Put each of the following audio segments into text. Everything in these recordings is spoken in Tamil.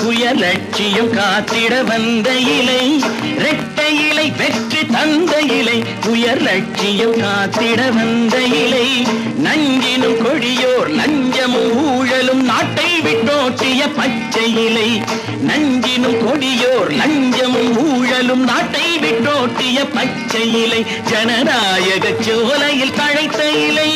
சுயலட்சியம் காத்திட வந்த இலை, இரட்டை இலை வெற்றி தந்த இலை, உயர் லட்சியம் காத்திட வந்த இலை. நஞ்சினும் கொடியோர் லஞ்சமும் ஊழலும் நாட்டை விட்டோட்டிய பச்சை இலை, நஞ்சினும் கொடியோர் லஞ்சமும் ஊழலும் நாட்டை விட்டோட்டிய பச்சை இலை, ஜனநாயக சோலையில் தழைத்த இலை.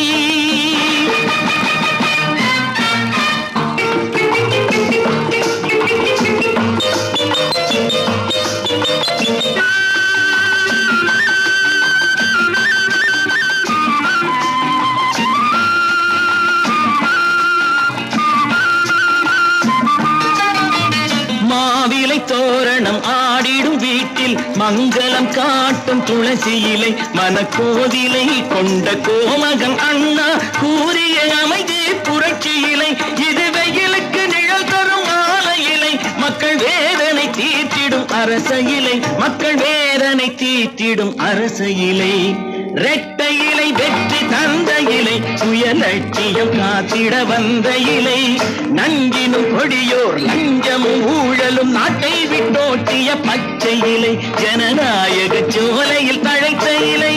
மாவிலை தோரணம் ஆடிடும் வீட்டில் மங்களம் காட்டும் துளசி இலை, மனக்கோதிலை கொண்ட கோமகன் அண்ணா கூறிய அமைதி புரட்சி இலை. இது வெயிலுக்கு நிழல் தரும் ஆல இலை, மக்கள் வேதனை தீர்த்திடும் அரச இலை, மக்கள் வேதனை தீர்த்திடும் அரச இலை. இரட்டை இலை வெற்றி தந்த இலை, சுயலட்சியம் காத்திட வந்த இலை. நஞ்சினும் கொடியோர் லஞ்சமும் ஊழலும் நாட்டை விட்டோட்டிய பச்சை இலை, ஜனநாயக சோலையில் தழைத்த இலை.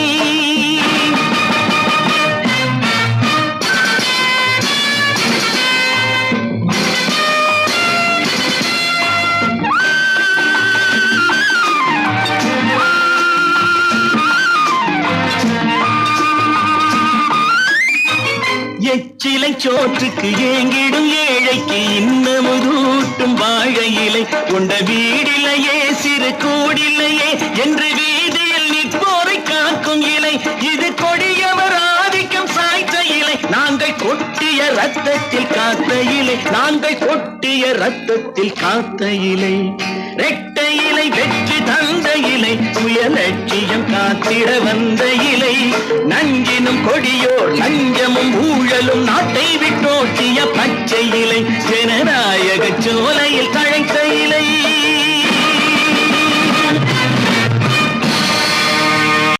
எச்சிலை சோற்றுக்கு ஏங்கிடும் ஏழைக்கு இன்னமுதூட்டும் வாழை இலை, கொண்ட வீடிலையே சிறு கூடில்லையே என்று வீதியில் நிற்போரை காக்கும் இலை. இது கொடியவர் ஆதிக்கம் சாய்த்த இலை, நாங்கள் கொட்டிய ரத்தத்தில் காத்த இலை, நாங்கள் கொட்டிய ரத்தத்தில் காத்த இலை. இரட்டை இலை வெற்றி தந்த இலை, சுயலட்சியம் காத்திட வந்த இலை. நஞ்சினும் கொடியோர் லஞ்சமும் ஊழலும் நாட்டை விட்டோட்டிய பச்சை இலை, ஜனநாயக